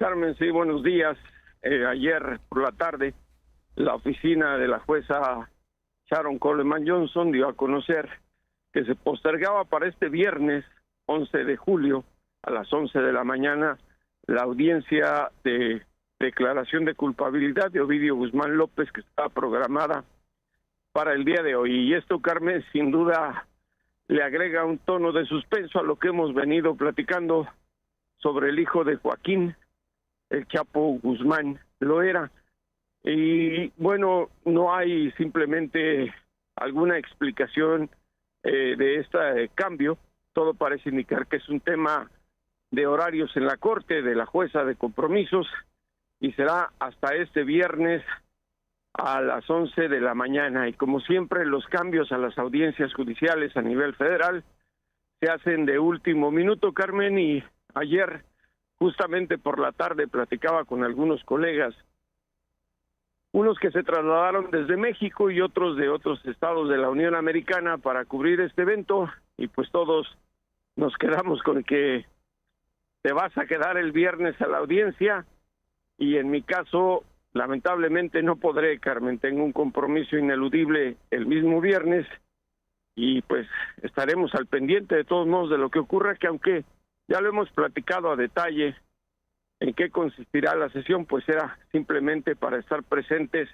Carmen, sí, buenos días. Ayer por la tarde, la oficina de la jueza Sharon Coleman Johnson dio a conocer que se postergaba para este viernes 11 de julio a las 11 de la mañana la audiencia de declaración de culpabilidad de Ovidio Guzmán López, que está programada para el día de hoy. Y esto, Carmen, sin duda le agrega un tono de suspenso a lo que hemos venido platicando sobre el hijo de Joaquín, el Chapo Guzmán Loera. Y bueno, no hay simplemente alguna explicación de este cambio. Todo parece indicar que es un tema de horarios en la corte, de la jueza de compromisos, y será hasta este viernes a las 11 de la mañana. Y como siempre, los cambios a las audiencias judiciales a nivel federal se hacen de último minuto, Carmen, y ayer justamente por la tarde platicaba con algunos colegas, unos que se trasladaron desde México y otros de otros estados de la Unión Americana para cubrir este evento, y pues todos nos quedamos con que te vas a quedar el viernes a la audiencia, y en mi caso, lamentablemente no podré, Carmen, tengo un compromiso ineludible el mismo viernes, y pues estaremos al pendiente de todos modos de lo que ocurra, que aunque ya lo hemos platicado a detalle en qué consistirá la sesión, pues era simplemente para estar presentes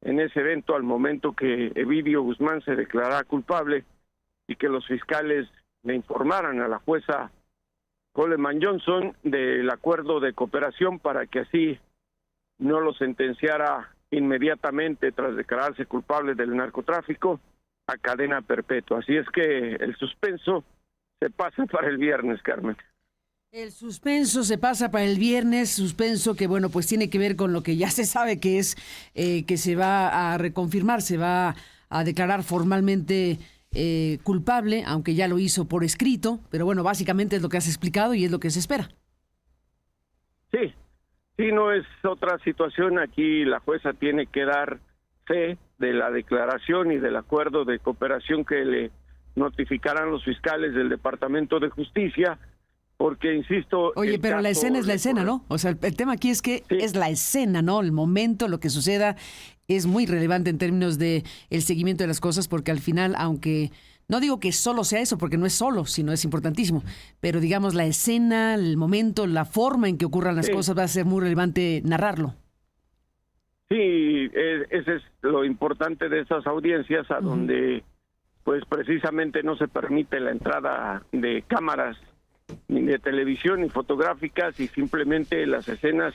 en ese evento al momento que Ovidio Guzmán se declarara culpable y que los fiscales le informaran a la jueza Coleman Johnson del acuerdo de cooperación para que así no lo sentenciara inmediatamente tras declararse culpable del narcotráfico a cadena perpetua. Así es que el suspenso se pasa para el viernes, Carmen. El suspenso se pasa para el viernes, suspenso que, bueno, pues tiene que ver con lo que ya se sabe que es que se va a reconfirmar, se va a declarar formalmente culpable, aunque ya lo hizo por escrito, pero bueno, básicamente es lo que has explicado y es lo que se espera. Sí, no es otra situación. Aquí la jueza tiene que dar fe de la declaración y del acuerdo de cooperación que le notificarán los fiscales del Departamento de Justicia, porque, insisto... Oye, pero la escena es la escena, ¿no? O sea, el tema aquí es que sí, es la escena, ¿no? El momento, lo que suceda, es muy relevante en términos de el seguimiento de las cosas, porque al final, aunque no digo que solo sea eso, porque no es solo, sino es importantísimo, pero digamos la escena, el momento, la forma en que ocurran las cosas va a ser muy relevante narrarlo. Sí, ese es lo importante de esas audiencias, a donde pues precisamente no se permite la entrada de cámaras ni de televisión ni fotográficas, y simplemente las escenas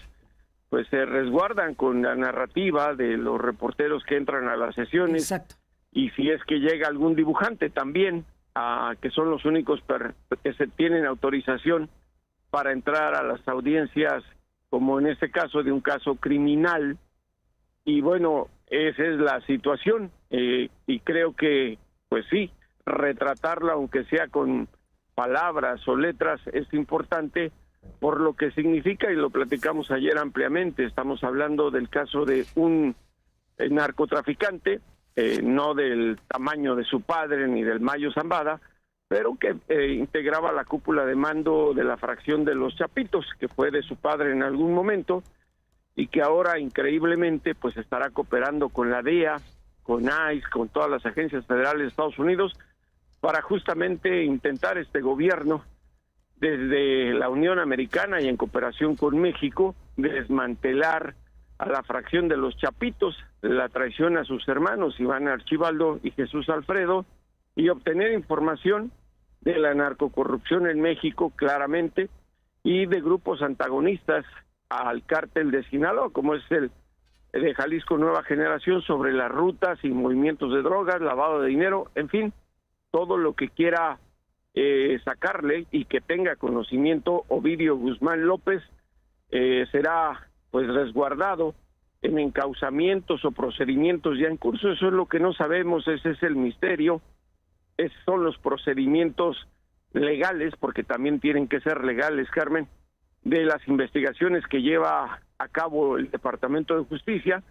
pues se resguardan con la narrativa de los reporteros que entran a las sesiones. Exacto. Y si es que llega algún dibujante también, que son los únicos que se tienen autorización para entrar a las audiencias, como en este caso de un caso criminal. Y bueno, esa es la situación, y creo que pues sí, retratarla aunque sea con palabras o letras es importante por lo que significa, y lo platicamos ayer ampliamente. Estamos hablando del caso de un narcotraficante, no del tamaño de su padre ni del Mayo Zambada, pero que integraba la cúpula de mando de la fracción de los Chapitos, que fue de su padre en algún momento, y que ahora increíblemente pues estará cooperando con la DEA, con ICE, con todas las agencias federales de Estados Unidos, para justamente intentar este gobierno, desde la Unión Americana y en cooperación con México, desmantelar a la fracción de los Chapitos, la traición a sus hermanos Iván Archibaldo y Jesús Alfredo, y obtener información de la narcocorrupción en México claramente, y de grupos antagonistas al cártel de Sinaloa, como es el de Jalisco Nueva Generación, sobre las rutas y movimientos de drogas, lavado de dinero, en fin, todo lo que quiera sacarle y que tenga conocimiento Ovidio Guzmán López será pues resguardado en encauzamientos o procedimientos ya en curso. Eso es lo que no sabemos, ese es el misterio. Esos son los procedimientos legales, porque también tienen que ser legales, Carmen, de las investigaciones que lleva a cabo el Departamento de Justicia,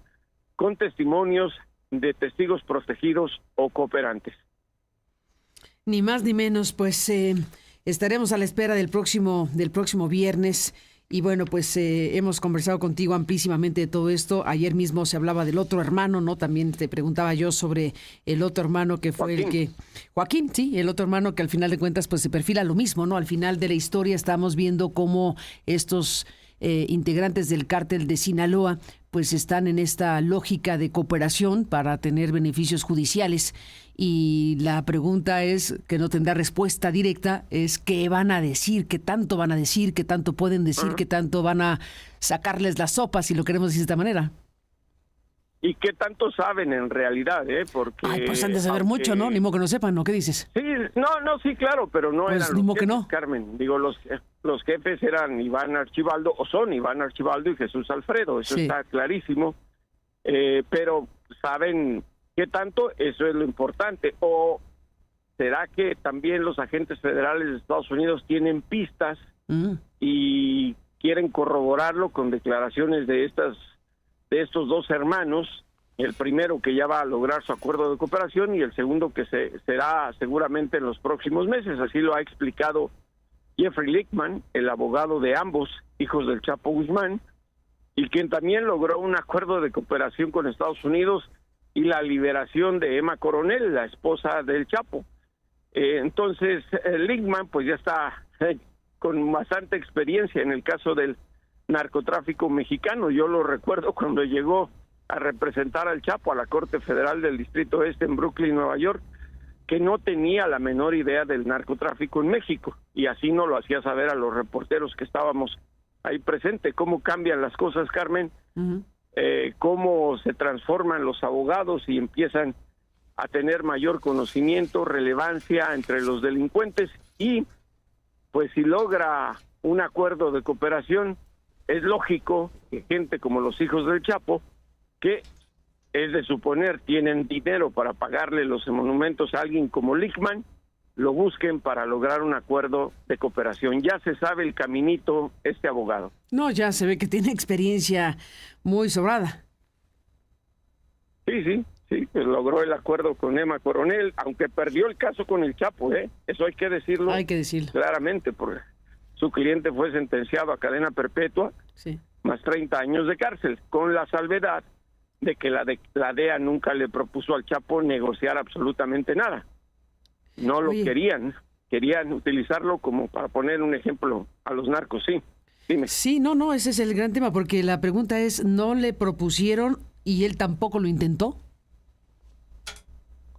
con testimonios de testigos protegidos o cooperantes. Ni más ni menos, pues estaremos a la espera del próximo viernes. Y bueno, pues hemos conversado contigo amplísimamente de todo esto. Ayer mismo se hablaba del otro hermano, ¿no? También te preguntaba yo sobre el otro hermano que fue Joaquín, sí, el otro hermano que al final de cuentas pues se perfila lo mismo, ¿no? Al final de la historia estamos viendo cómo estos integrantes del cártel de Sinaloa pues están en esta lógica de cooperación para tener beneficios judiciales. Y la pregunta es, que no tendrá respuesta directa, es qué van a decir, qué tanto van a decir, qué tanto pueden decir, qué tanto van a sacarles la sopa, si lo queremos decir de esta manera. ¿Y qué tanto saben en realidad, Porque... Ay, pues han de saber mucho, ¿no? Ni modo que no sepan, ¿no? ¿Qué dices? Sí, sí, claro, pero no pues eran ni los modo jefes, que no. Carmen. Digo, los jefes eran Iván Archibaldo, o son Iván Archibaldo y Jesús Alfredo, eso sí. Está clarísimo. Pero ¿saben qué tanto? Eso es lo importante. ¿O será que también los agentes federales de Estados Unidos tienen pistas y quieren corroborarlo con declaraciones de estos dos hermanos? El primero que ya va a lograr su acuerdo de cooperación y el segundo que será seguramente en los próximos meses. Así lo ha explicado Jeffrey Lichtman, el abogado de ambos hijos del Chapo Guzmán, y quien también logró un acuerdo de cooperación con Estados Unidos y la liberación de Emma Coronel, la esposa del Chapo. Entonces, Lichtman pues ya está con bastante experiencia en el caso del narcotráfico mexicano. Yo lo recuerdo cuando llegó a representar al Chapo a la Corte Federal del Distrito Este en Brooklyn, Nueva York, que no tenía la menor idea del narcotráfico en México, y así no lo hacía saber a los reporteros que estábamos ahí presentes. Cómo cambian las cosas, Carmen, cómo se transforman los abogados y empiezan a tener mayor conocimiento, relevancia entre los delincuentes, y pues si logra un acuerdo de cooperación, es lógico que gente como los hijos del Chapo, que es de suponer tienen dinero para pagarle los monumentos a alguien como Lichtman, lo busquen para lograr un acuerdo de cooperación. Ya se sabe el caminito este abogado. No, ya se ve que tiene experiencia muy sobrada. Sí, pues logró el acuerdo con Emma Coronel, aunque perdió el caso con el Chapo, eso hay que decirlo. Hay que decirlo. Claramente, porque su cliente fue sentenciado a cadena perpetua, más 30 años de cárcel, con la salvedad de que la DEA nunca le propuso al Chapo negociar absolutamente nada. No lo querían utilizarlo como para poner un ejemplo a los narcos, sí. Dime. Sí, no, ese es el gran tema, porque la pregunta es, ¿no le propusieron y él tampoco lo intentó?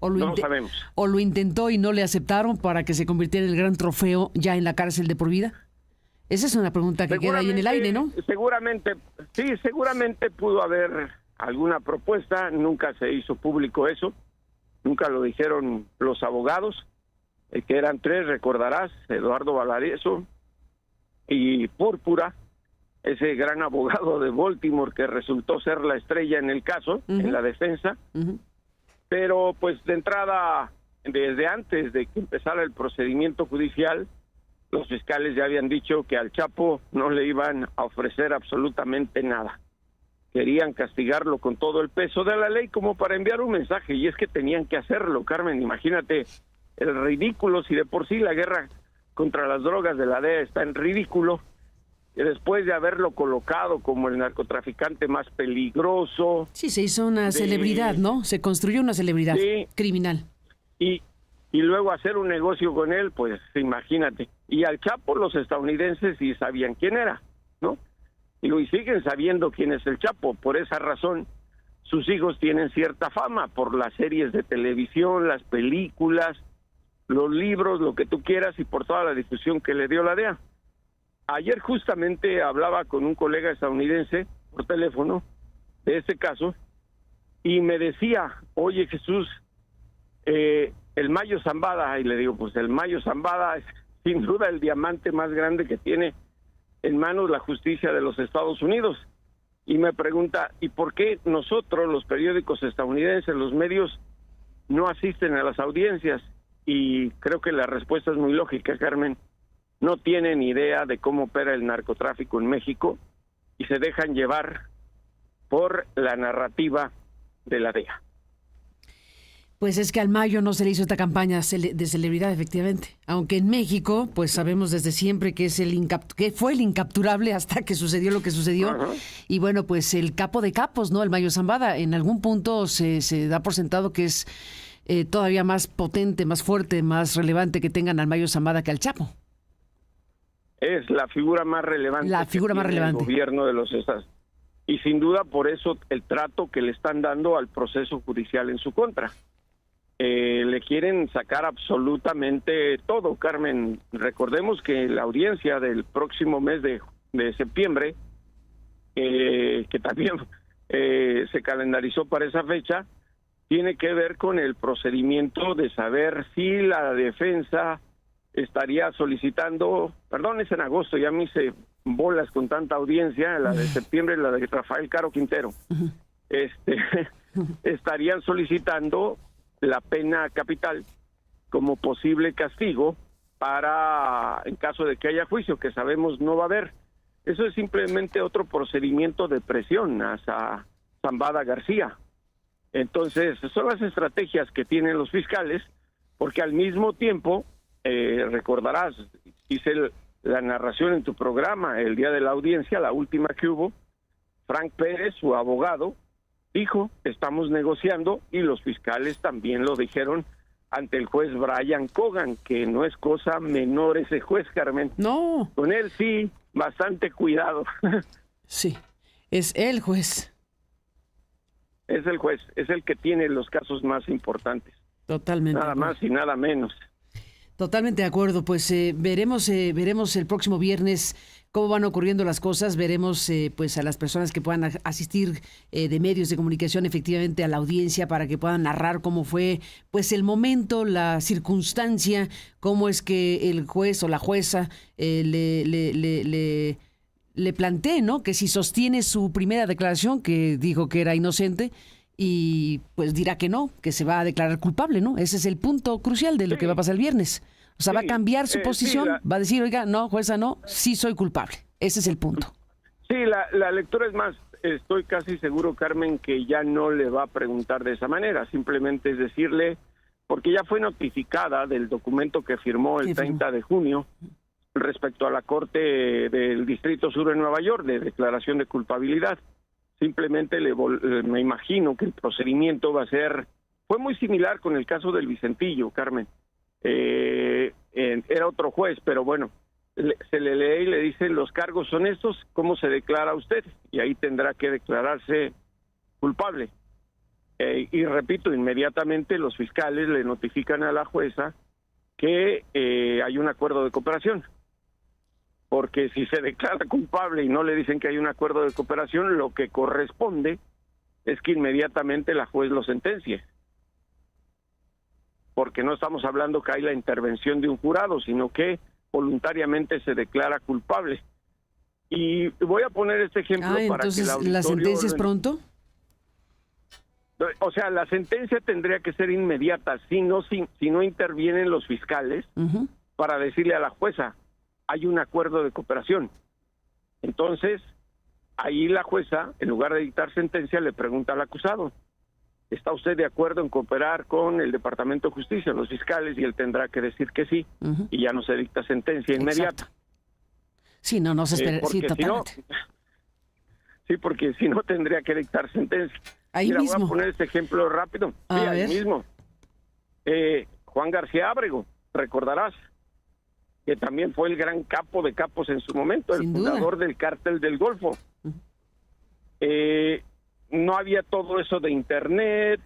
No sabemos. ¿O lo intentó y no le aceptaron para que se convirtiera en el gran trofeo ya en la cárcel de por vida? Esa es una pregunta que queda ahí en el aire, ¿no? Seguramente pudo haber alguna propuesta, nunca se hizo público eso, nunca lo dijeron los abogados, que eran tres, recordarás, Eduardo Valareso y Púrpura, ese gran abogado de Baltimore que resultó ser la estrella en el caso, en la defensa, pero pues de entrada, desde antes de que empezara el procedimiento judicial, los fiscales ya habían dicho que al Chapo no le iban a ofrecer absolutamente nada. Querían castigarlo con todo el peso de la ley como para enviar un mensaje, y es que tenían que hacerlo, Carmen. Imagínate el ridículo, si de por sí la guerra contra las drogas de la DEA está en ridículo, y después de haberlo colocado como el narcotraficante más peligroso. Sí, se hizo una celebridad, ¿no? Se construyó una celebridad criminal. Y luego hacer un negocio con él, pues imagínate. Y al Chapo los estadounidenses sí sabían quién era, ¿no? Y siguen sabiendo quién es el Chapo. Por esa razón, sus hijos tienen cierta fama por las series de televisión, las películas, los libros, lo que tú quieras, y por toda la difusión que le dio la DEA. Ayer justamente hablaba con un colega estadounidense por teléfono de este caso y me decía, oye Jesús, el Mayo Zambada, y le digo, pues el Mayo Zambada es sin duda el diamante más grande que tiene en manos la justicia de los Estados Unidos. Y me pregunta, ¿y por qué nosotros, los periódicos estadounidenses, los medios, no asisten a las audiencias? Y creo que la respuesta es muy lógica, Carmen. No tienen idea de cómo opera el narcotráfico en México y se dejan llevar por la narrativa de la DEA. Pues es que al Mayo no se le hizo esta campaña de celebridad, efectivamente. Aunque en México, pues sabemos desde siempre que es que fue el incapturable hasta que sucedió lo que sucedió. Ajá. Y bueno, pues el capo de capos, ¿no? El Mayo Zambada, en algún punto se da por sentado que es todavía más potente, más fuerte, más relevante que tengan al Mayo Zambada que al Chapo. Es la figura más relevante. La figura más relevante. El gobierno de los estados. Y sin duda por eso el trato que le están dando al proceso judicial en su contra. Le quieren sacar absolutamente todo, Carmen. Recordemos que la audiencia del próximo mes de septiembre, que también se calendarizó para esa fecha, tiene que ver con el procedimiento de saber si la defensa estaría solicitando, perdón, es en agosto, ya me hice bolas con tanta audiencia, la de septiembre, la de Rafael Caro Quintero, estarían solicitando la pena capital como posible castigo para, en caso de que haya juicio, que sabemos no va a haber. Eso es simplemente otro procedimiento de presión hacia Zambada García. Entonces, son las estrategias que tienen los fiscales, porque al mismo tiempo, recordarás, hice la narración en tu programa el día de la audiencia, la última que hubo, Frank Pérez, su abogado, dijo, estamos negociando, y los fiscales también lo dijeron ante el juez Brian Cogan, que no es cosa menor ese juez, Carmen. No. Con él sí, bastante cuidado. Sí, es el juez. Es el juez, es el que tiene los casos más importantes. Totalmente. Nada más y nada menos. Totalmente de acuerdo, pues veremos el próximo viernes cómo van ocurriendo las cosas, veremos pues a las personas que puedan asistir de medios de comunicación efectivamente a la audiencia para que puedan narrar cómo fue pues el momento, la circunstancia, cómo es que el juez o la jueza le planteé, ¿no? Que si sostiene su primera declaración, que dijo que era inocente, y pues dirá que no, que se va a declarar culpable, ¿no? Ese es el punto crucial de lo que va a pasar el viernes. O sea, va a cambiar su posición, va a decir, oiga, no, jueza, no, sí soy culpable. Ese es el punto. Sí, la lectura es más, estoy casi seguro, Carmen, que ya no le va a preguntar de esa manera, simplemente es decirle, porque ya fue notificada del documento que firmó el 30 de junio respecto a la Corte del Distrito Sur de Nueva York de declaración de culpabilidad. Simplemente me imagino que el procedimiento va a ser, fue muy similar con el caso del Vicentillo, Carmen. Era otro juez, pero bueno, se le lee y le dicen los cargos son estos, ¿cómo se declara usted? Y ahí tendrá que declararse culpable. Y repito, inmediatamente los fiscales le notifican a la jueza que hay un acuerdo de cooperación. Porque si se declara culpable y no le dicen que hay un acuerdo de cooperación, lo que corresponde es que inmediatamente la juez lo sentencie. Porque no estamos hablando que hay la intervención de un jurado, sino que voluntariamente se declara culpable. Y voy a poner este ejemplo para entonces, que la auditorio... ¿la sentencia es pronto? O sea, la sentencia tendría que ser inmediata, si no intervienen los fiscales para decirle a la jueza, hay un acuerdo de cooperación. Entonces, ahí la jueza, en lugar de dictar sentencia, le pregunta al acusado, ¿está usted de acuerdo en cooperar con el Departamento de Justicia, los fiscales? Y él tendrá que decir que sí, y ya no se dicta sentencia inmediata. Sí, no se espera, sí, totalmente. Sí, porque si no tendría que dictar sentencia. Ahí Mira, mismo. voy a poner este ejemplo rápido. Sí, ahí mismo. Juan García Ábrego, recordarás, que también fue el gran capo de capos en su momento, el fundador del Cártel del Golfo. No había todo eso de internet,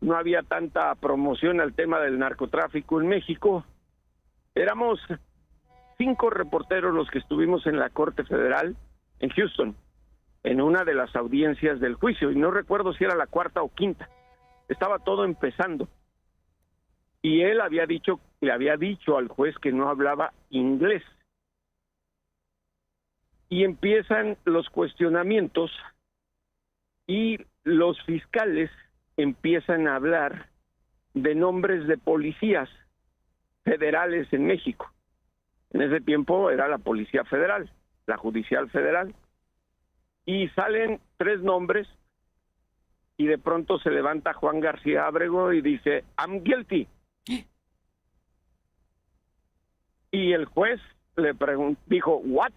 no había tanta promoción al tema del narcotráfico en México. Éramos 5 reporteros los que estuvimos en la Corte Federal en Houston, en una de las audiencias del juicio, y no recuerdo si era la 4ª o 5ª. Estaba todo empezando. Y él le había dicho al juez que no hablaba inglés. Y empiezan los cuestionamientos y los fiscales empiezan a hablar de nombres de policías federales en México. En ese tiempo era la Policía Federal, la Judicial Federal. Y salen 3 nombres y de pronto se levanta Juan García Ábrego y dice, I'm guilty. Y el juez le dijo, what?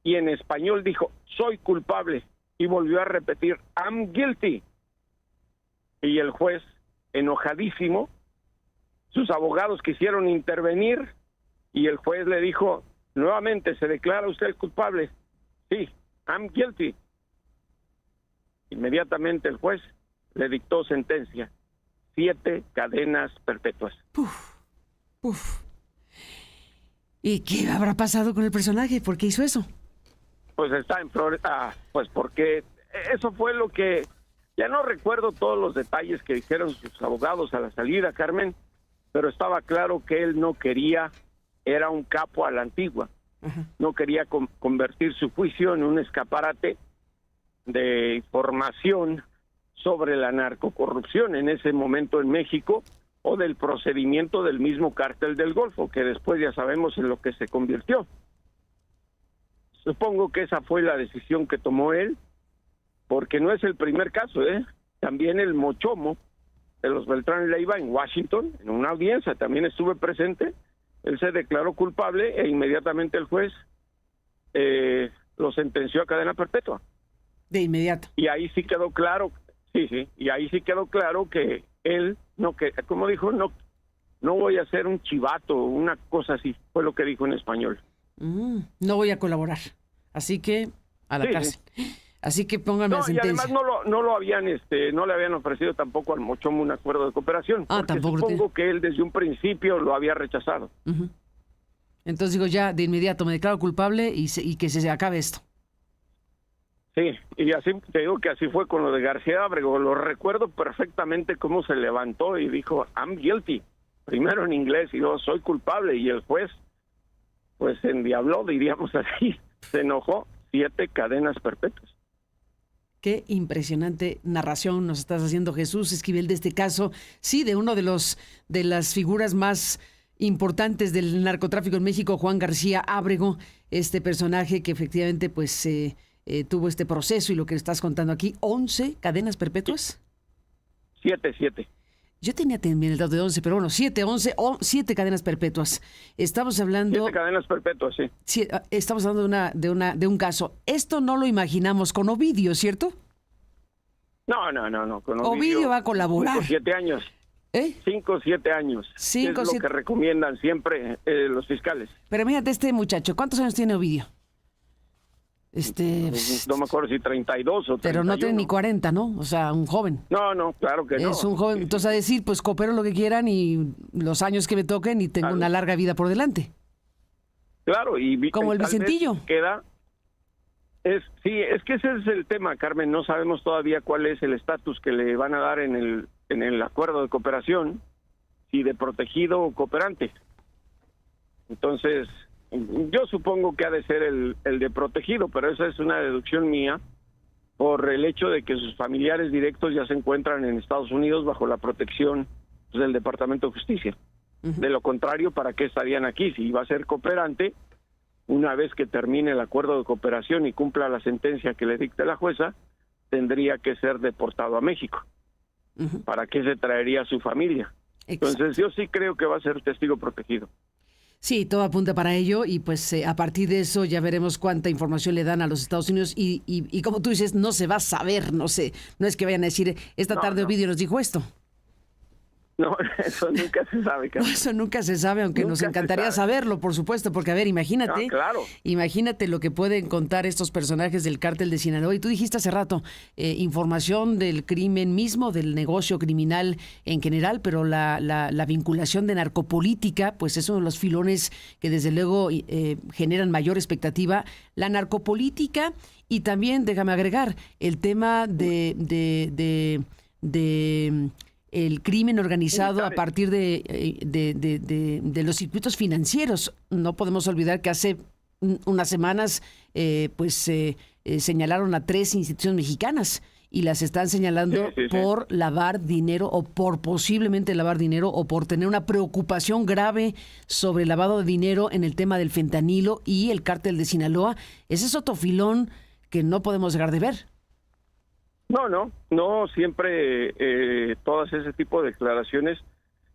Y en español dijo, soy culpable. Y volvió a repetir, I'm guilty. Y el juez, enojadísimo, sus abogados quisieron intervenir y el juez le dijo, nuevamente, ¿se declara usted culpable? Sí, I'm guilty. Inmediatamente el juez le dictó sentencia, 7 cadenas perpetuas. Uf. ¿Y qué habrá pasado con el personaje? ¿Por qué hizo eso? Pues está en Florida, pues porque eso fue lo que, ya no recuerdo todos los detalles que dijeron sus abogados a la salida, Carmen, pero estaba claro que él no quería, era un capo a la antigua, no quería convertir su juicio en un escaparate de información sobre la narcocorrupción en ese momento en México o del procedimiento del mismo cártel del Golfo, que después ya sabemos en lo que se convirtió. Supongo que esa fue la decisión que tomó él, porque no es el primer caso, ¿eh? También el Mochomo de los Beltrán Leiva en Washington, en una audiencia, también estuve presente, él se declaró culpable e inmediatamente el juez lo sentenció a cadena perpetua. De inmediato. Y ahí sí quedó claro, y ahí sí quedó claro que él, no, que como dijo, no voy a ser un chivato, una cosa así, fue lo que dijo en español. No voy a colaborar, así que a la cárcel. Sí. Así que pónganme la sentencia. Y además no lo habían, no le habían ofrecido tampoco al Mochomo un acuerdo de cooperación, porque tampoco supongo que él desde un principio lo había rechazado. Entonces digo, ya de inmediato me declaro culpable y que se acabe esto. Sí, y así te digo que así fue con lo de García Ábrego. Lo recuerdo perfectamente cómo se levantó y dijo, I'm guilty. Primero en inglés y luego soy culpable. Y el juez, pues se endiabló, diríamos así, se enojó, 7 cadenas perpetuas. Qué impresionante narración nos estás haciendo, Jesús Esquivel, de este caso, sí, de uno de las figuras más importantes del narcotráfico en México, Juan García Ábrego, este personaje que efectivamente pues tuvo este proceso y lo que estás contando aquí, 11 cadenas perpetuas. 7. Yo tenía también el dato de 11, pero bueno, 7 cadenas perpetuas. Estamos hablando... 7 cadenas perpetuas, sí. Estamos hablando de un caso. Esto no lo imaginamos con Ovidio, ¿cierto? No. Con Ovidio va a colaborar. 5 o 7 años. 5 o 7 años. 5 es lo que recomiendan siempre los fiscales. Pero imagínate este muchacho, ¿cuántos años tiene Ovidio? No me acuerdo si 32 o 31. Pero no tiene ni 40, ¿no? O sea, un joven. No, claro que no. Es un joven. Entonces a decir, pues coopero lo que quieran y los años que me toquen y tengo una larga vida por delante. Claro, y como el Vicentillo. Es que ese es el tema, Carmen. No sabemos todavía cuál es el estatus que le van a dar en el acuerdo de cooperación, si de protegido o cooperante. Entonces, yo supongo que ha de ser el de protegido, pero esa es una deducción mía por el hecho de que sus familiares directos ya se encuentran en Estados Unidos bajo la protección del Departamento de Justicia. De lo contrario, ¿para qué estarían aquí? Si iba a ser cooperante, una vez que termine el acuerdo de cooperación y cumpla la sentencia que le dicte la jueza, tendría que ser deportado a México. ¿Para qué se traería a su familia? Exacto. Entonces yo sí creo que va a ser testigo protegido. Sí, todo apunta para ello y pues a partir de eso ya veremos cuánta información le dan a los Estados Unidos y como tú dices, no se va a saber, no es que vayan a decir, esta tarde Ovidio nos dijo esto. No, eso nunca se sabe, Carlos. No, eso nunca se sabe, aunque nos encantaría saberlo, por supuesto, porque a ver, imagínate, imagínate lo que pueden contar estos personajes del cártel de Sinaloa. Y tú dijiste hace rato, información del crimen mismo, del negocio criminal en general, pero la vinculación de narcopolítica, pues es uno de los filones que desde luego generan mayor expectativa. La narcopolítica y también, déjame agregar, el tema de el crimen organizado a partir de los circuitos financieros. No podemos olvidar que hace unas semanas señalaron a 3 instituciones mexicanas y las están señalando por lavar dinero o por posiblemente lavar dinero o por tener una preocupación grave sobre el lavado de dinero en el tema del fentanilo y el cártel de Sinaloa. Ese es otro filón que no podemos dejar de ver. No, siempre todas ese tipo de declaraciones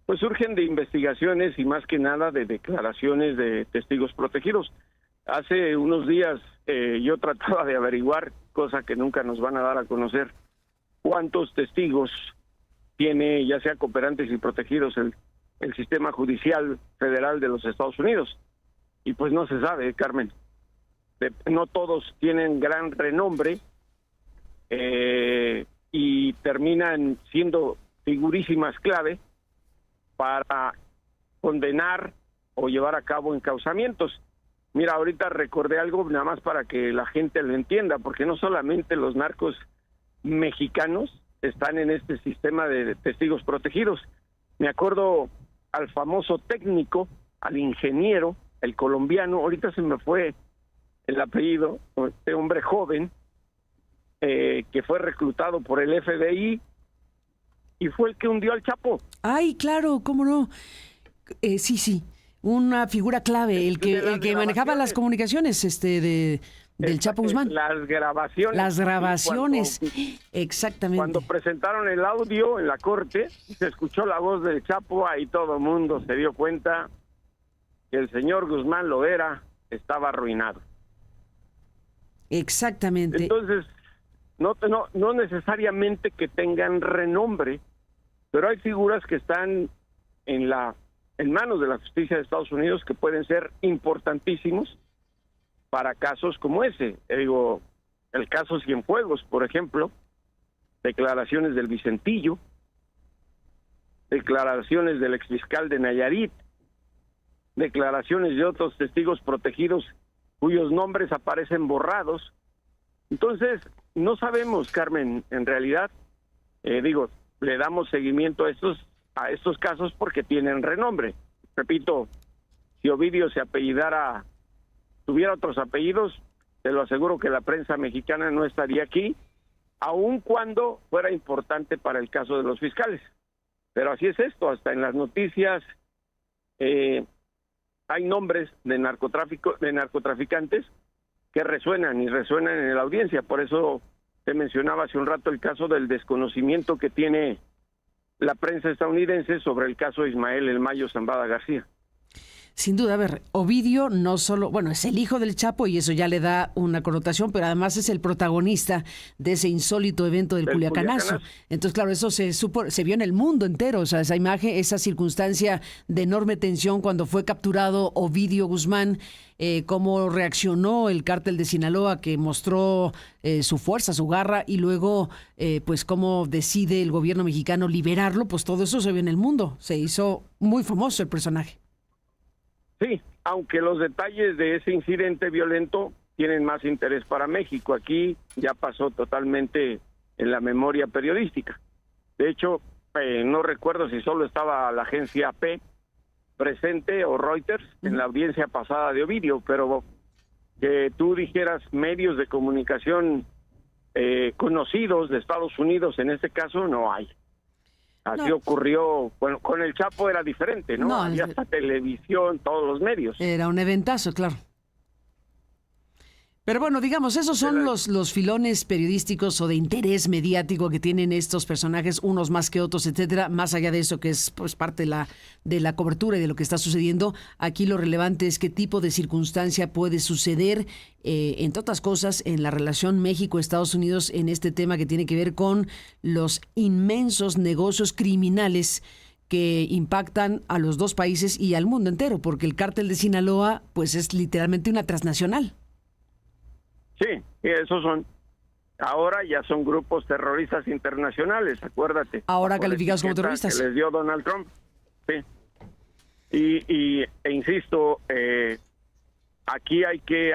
pues surgen de investigaciones y más que nada de declaraciones de testigos protegidos. Hace unos días yo trataba de averiguar, cosa que nunca nos van a dar a conocer, cuántos testigos tiene, ya sea cooperantes y protegidos, el sistema judicial federal de los Estados Unidos. Y pues no se sabe, Carmen. No todos tienen gran renombre y terminan siendo figurísimas clave para condenar o llevar a cabo encauzamientos. Mira, ahorita recordé algo nada más para que la gente lo entienda, porque no solamente los narcos mexicanos están en este sistema de testigos protegidos. Me acuerdo al famoso técnico, al ingeniero, el colombiano, ahorita se me fue el apellido, este hombre joven, que fue reclutado por el FBI y fue el que hundió al Chapo. Ay, claro, cómo no. Sí, una figura clave, el que manejaba las comunicaciones del Chapo Guzmán. Las grabaciones. Exactamente. Cuando presentaron el audio en la corte, se escuchó la voz del Chapo, ahí todo el mundo se dio cuenta que el señor Guzmán Loera estaba arruinado. Exactamente. Entonces, no necesariamente que tengan renombre, pero hay figuras que están en manos de la justicia de Estados Unidos que pueden ser importantísimos para casos como ese. Digo, el caso Cienfuegos, por ejemplo, declaraciones del Vicentillo, declaraciones del exfiscal de Nayarit, declaraciones de otros testigos protegidos cuyos nombres aparecen borrados. Entonces, no sabemos, Carmen, en realidad, le damos seguimiento a estos casos porque tienen renombre. Repito, si Ovidio se apellidara, tuviera otros apellidos, te lo aseguro que la prensa mexicana no estaría aquí, aun cuando fuera importante para el caso de los fiscales. Pero así es esto, hasta en las noticias hay nombres de narcotraficantes que resuenan en la audiencia. Por eso te mencionaba hace un rato el caso del desconocimiento que tiene la prensa estadounidense sobre el caso de Ismael El Mayo Zambada García. Sin duda, a ver, Ovidio no solo, es el hijo del Chapo y eso ya le da una connotación, pero además es el protagonista de ese insólito evento del Culiacanazo. Entonces, claro, eso se vio en el mundo entero, o sea, esa imagen, esa circunstancia de enorme tensión cuando fue capturado Ovidio Guzmán, cómo reaccionó el cártel de Sinaloa, que mostró su fuerza, su garra, y luego, pues, cómo decide el gobierno mexicano liberarlo, pues todo eso se vio en el mundo. Se hizo muy famoso el personaje. Sí, aunque los detalles de ese incidente violento tienen más interés para México. Aquí ya pasó totalmente en la memoria periodística. De hecho, no recuerdo si solo estaba la agencia AP presente o Reuters en la audiencia pasada de Ovidio, pero que tú dijeras medios de comunicación conocidos de Estados Unidos, en este caso no hay. Así ocurrió, bueno, con el Chapo era diferente, ¿no? Había hasta televisión, todos los medios. Era un eventazo, claro. Pero bueno, digamos, esos son los filones periodísticos o de interés mediático que tienen estos personajes, unos más que otros, etcétera. Más allá de eso, que es pues parte de la cobertura y de lo que está sucediendo, aquí lo relevante es qué tipo de circunstancia puede suceder, entre otras cosas, en la relación México-Estados Unidos, en este tema que tiene que ver con los inmensos negocios criminales que impactan a los dos países y al mundo entero, porque el cártel de Sinaloa pues es literalmente una transnacional. Sí, esos son, ahora ya son grupos terroristas internacionales, acuérdate. Ahora calificados como terroristas. Que les dio Donald Trump, sí. E insisto, aquí hay que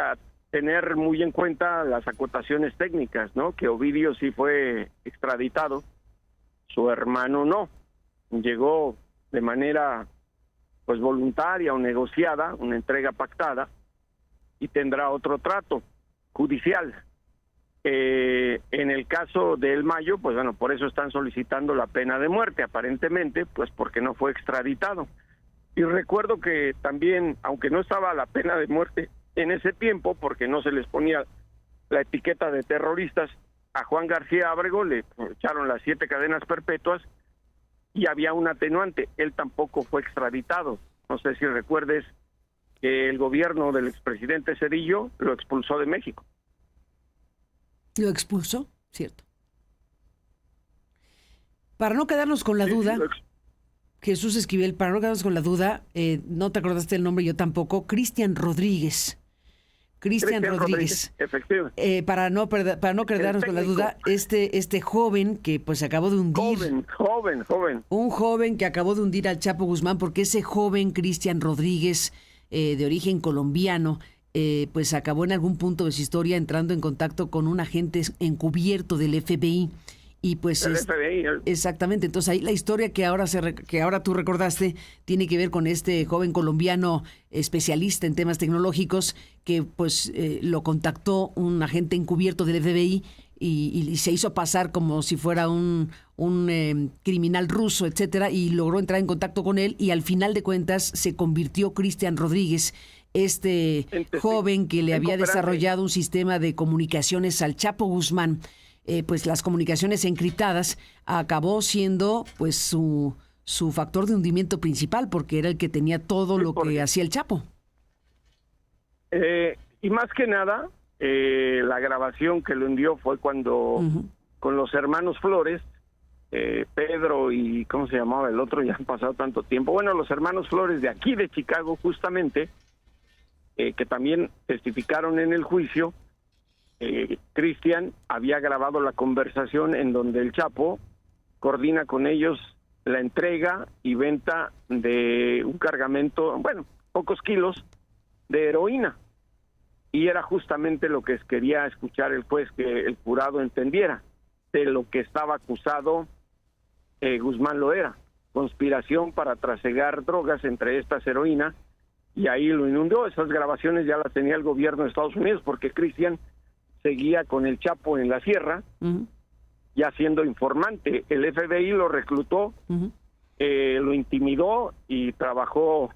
tener muy en cuenta las acotaciones técnicas, ¿no? Que Ovidio sí fue extraditado, su hermano no. Llegó de manera pues voluntaria o negociada, una entrega pactada, y tendrá otro trato judicial. En el caso de El Mayo, pues bueno, por eso están solicitando la pena de muerte, aparentemente, pues porque no fue extraditado. Y recuerdo que también, aunque no estaba la pena de muerte en ese tiempo, porque no se les ponía la etiqueta de terroristas, a Juan García Ábrego le echaron las 7 cadenas perpetuas y había un atenuante, él tampoco fue extraditado. No sé si recuerdes que el gobierno del expresidente Zedillo lo expulsó de México. ¿Lo expulsó? Cierto. Para no quedarnos con la duda, Jesús Esquivel, para no quedarnos con la duda, no te acordaste el nombre, yo tampoco, Cristian Rodríguez. Cristian Rodríguez. Efectivamente. Para no quedarnos con la duda, este joven que pues acabó de hundir. Joven. Un joven que acabó de hundir al Chapo Guzmán, porque ese joven Cristian Rodríguez, de origen colombiano, pues acabó en algún punto de su historia entrando en contacto con un agente encubierto del FBI. Y pues exactamente, entonces ahí la historia que ahora tú recordaste tiene que ver con este joven colombiano especialista en temas tecnológicos que pues lo contactó un agente encubierto del FBI y se hizo pasar como si fuera un criminal ruso, etcétera, y logró entrar en contacto con él y al final de cuentas se convirtió Cristian Rodríguez, este joven que le había desarrollado un sistema de comunicaciones al Chapo Guzmán. Pues las comunicaciones encriptadas, acabó siendo pues su factor de hundimiento principal, porque era el que tenía todo lo que hacía el Chapo. Y más que nada, la grabación que lo hundió fue cuando con los hermanos Flores, Pedro y ¿cómo se llamaba el otro? Ya han pasado tanto tiempo. Bueno, los hermanos Flores de aquí de Chicago justamente, que también testificaron en el juicio. Cristian había grabado la conversación en donde el Chapo coordina con ellos la entrega y venta de un cargamento, bueno, pocos kilos de heroína. Y era justamente lo que quería escuchar el juez, que el jurado entendiera de lo que estaba acusado Guzmán Loera: conspiración para trasegar drogas, entre estas heroína, y ahí lo inundó. Esas grabaciones ya las tenía el gobierno de Estados Unidos, porque Cristian seguía con el Chapo en la sierra, ya siendo informante. El FBI lo reclutó, lo intimidó y trabajó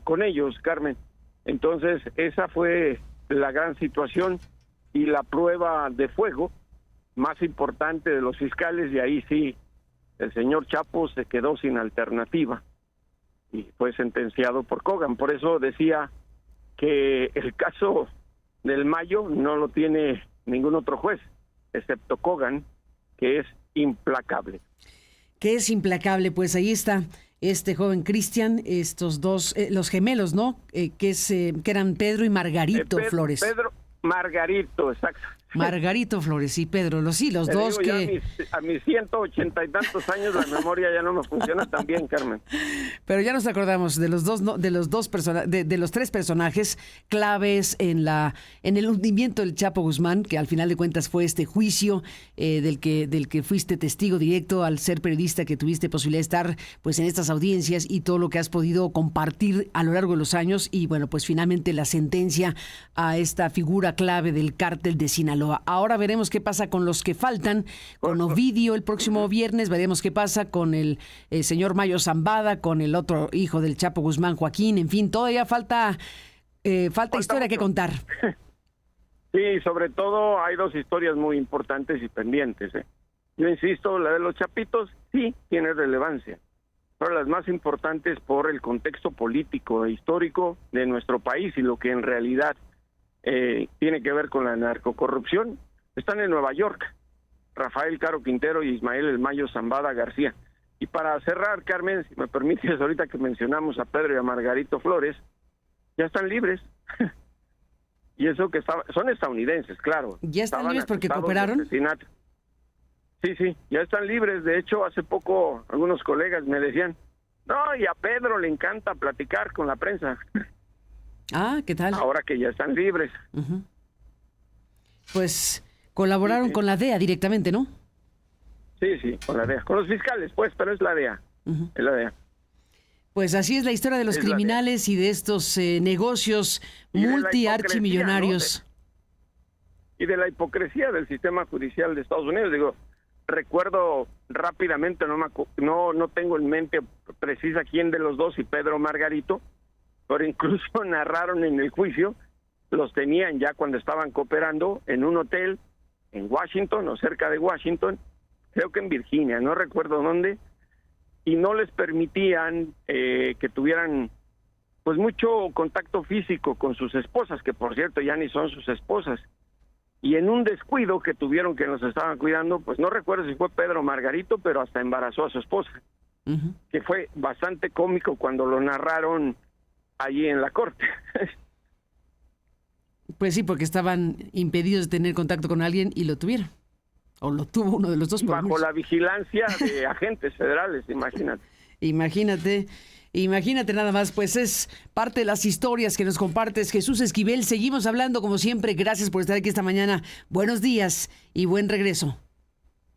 con ellos, Carmen. Entonces, esa fue la gran situación y la prueba de fuego más importante de los fiscales, y ahí sí, el señor Chapo se quedó sin alternativa y fue sentenciado por Kogan. Por eso decía que el caso del Mayo no lo tiene ningún otro juez, excepto Kogan, que es implacable. Que es implacable, pues ahí está este joven Cristian, estos dos, los gemelos, ¿no? Que eran Pedro y Margarito Flores. Pedro Margarito, exacto. Margarito Flores y Pedro, los dos digo, que... A mis 180 y tantos años la memoria ya no me funciona tan bien, Carmen. Pero ya nos acordamos de los dos, de los tres personajes claves en el hundimiento del Chapo Guzmán, que al final de cuentas fue este juicio del que fuiste testigo directo al ser periodista, que tuviste posibilidad de estar pues en estas audiencias y todo lo que has podido compartir a lo largo de los años, y bueno, pues finalmente la sentencia a esta figura clave del cártel de Sinaloa. Ahora veremos qué pasa con los que faltan, con Ovidio el próximo viernes, veremos qué pasa con el señor Mayo Zambada, con el otro hijo del Chapo Guzmán, Joaquín, en fin, todavía falta historia que contar. Sí, sobre todo hay dos historias muy importantes y pendientes. Yo insisto, la de los Chapitos sí tiene relevancia, pero las más importantes por el contexto político e histórico de nuestro país y lo que en realidad tiene que ver con la narcocorrupción, están en Nueva York, Rafael Caro Quintero y Ismael El Mayo Zambada García. Y para cerrar, Carmen, si me permites, ahorita que mencionamos a Pedro y a Margarito Flores, ya están libres. Y eso que son estadounidenses, claro. ¿Ya están libres porque cooperaron? Sí, ya están libres. De hecho, hace poco algunos colegas me decían, no, y a Pedro le encanta platicar con la prensa. Ah, ¿qué tal? Ahora que ya están libres. Pues colaboraron con la DEA directamente, ¿no? Sí, con la DEA. Con los fiscales, pues, pero es la DEA. Es la DEA. Pues así es la historia de los criminales y de estos negocios multi-archimillonarios. ¿No? Y de la hipocresía del sistema judicial de Estados Unidos. Digo, recuerdo rápidamente, no tengo en mente precisa quién de los dos, si Pedro o Margarito, pero incluso narraron en el juicio, los tenían ya cuando estaban cooperando en un hotel en Washington o cerca de Washington, creo que en Virginia, no recuerdo dónde, y no les permitían que tuvieran pues mucho contacto físico con sus esposas, que por cierto ya ni son sus esposas. Y en un descuido que tuvieron, que nos estaban cuidando, pues no recuerdo si fue Pedro o Margarito, pero hasta embarazó a su esposa, que fue bastante cómico cuando lo narraron allí en la corte. Pues sí, porque estaban impedidos de tener contacto con alguien y lo tuvieron. O lo tuvo uno de los dos. Bajo la vigilancia de agentes federales, imagínate. Imagínate nada más, pues es parte de las historias que nos compartes, Jesús Esquivel. Seguimos hablando como siempre. Gracias por estar aquí esta mañana. Buenos días y buen regreso.